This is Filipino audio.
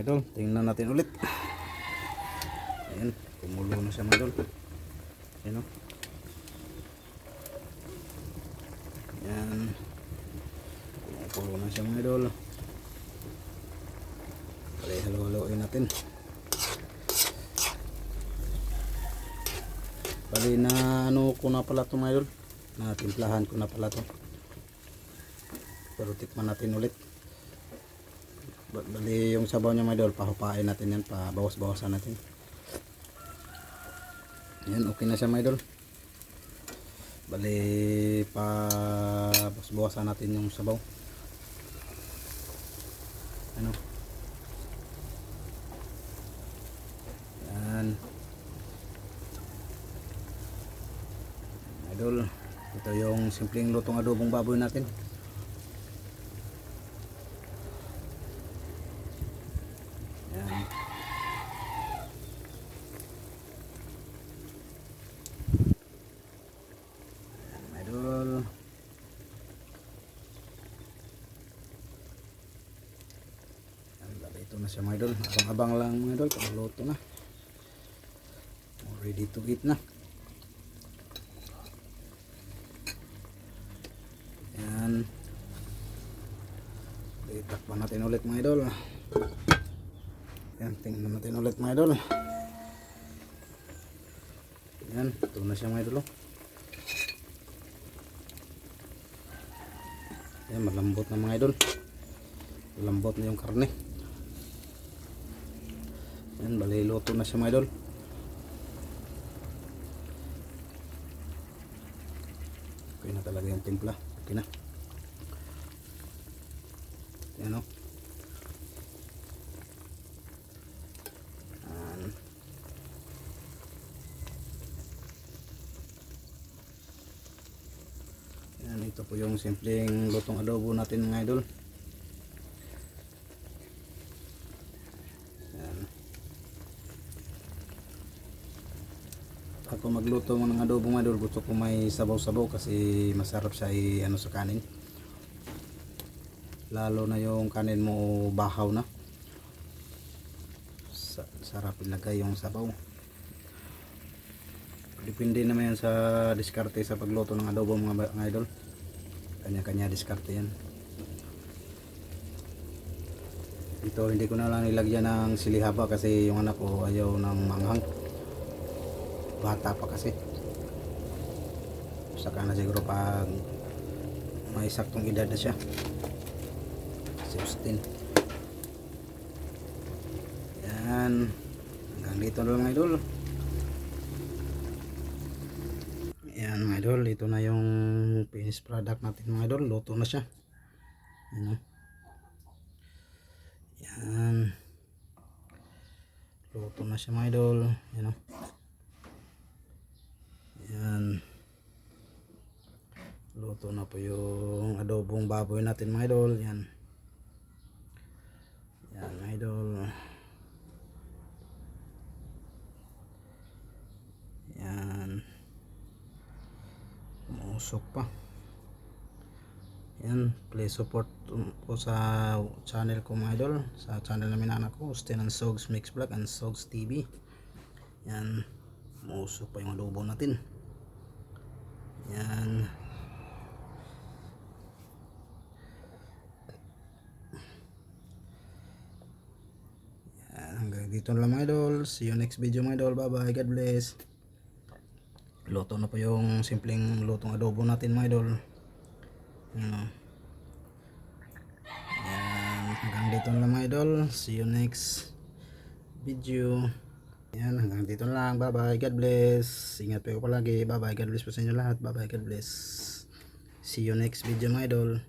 idol, tingnan natin ulit. Ayan, kumulo na siya mga idol. Ayan o. Ayan, kumulo na siya mga idol. Pare, halo-haloin natin. Bali na ano ko na pala ito mga idol, na timplahan ko na pala ito. Pero tikman natin ulit. Bali yung sabaw niya mga idol, pahupain natin yan, pabawas-bawasan natin. Yan, okay na siya mga idol. Bali pabawas-bawasan natin yung sabaw. Ano? Yan. Idol, ito yung simpleng lutong adobong baboy natin. Idol, ito na siya mga idol. Abang-abang lang mga idol, pagluto na, ready to eat na. Yan, itakpan natin ulit mga idol. Yan, tingnan natin ulit mga idol. Yan, ito na siya mga idol. Yan, malambot na mga idol. Malambot na yung karne. Yan, bali luto na siya mga idol. Okay na talaga yung timpla. Okay na. Yan o. Yan, ito po yung simpleng lutong adobo natin mga idol. Yan. Ako magluto ng adobo mga idol, gusto ko may sabaw-sabaw kasi masarap siya ano sa kanin. Lalo na yung kanin mo bahaw na. Sarap ilagay yung sabaw. Depende naman yan sa diskarte sa pagluto ng adobo mga idol. Kanya-kanya diskarte yan. Ito hindi ko na lang nilagyan ng silihaba kasi yung anak ko ayaw ng manghang. Bata pa kasi. Saka na siguro pag may saktong edad na siya. 16. Yan. Hanggang dito na lang mga idol. Yan mga idol, ito na yung finished product natin mga idol. Luto na siya. Yan. Yan. Luto na siya mga idol. Yan. Yan. Luto na po yung adobong baboy natin mga idol. Yan. Yan mga idol. Yan. Usok pa. Yan, please support po sa channel ko mga idol, sa channel namin anak ko, Austin and Sogs Mix Vlog and Sogs TV. Yan, usok pa yung adobo natin. Yan. Yan, hanggang dito na lang mga idol. See you next video mga idol. Bye bye, God bless. Luto na po yung simpleng lutong adobo natin mga idol. Yan, hanggang dito na lang mga idol. See you next video. Yan, hanggang dito na lang. Bye bye, God bless. Ingat po palagi. Bye bye, God bless po sa inyo lahat. Bye bye, God bless. See you next video mga idol.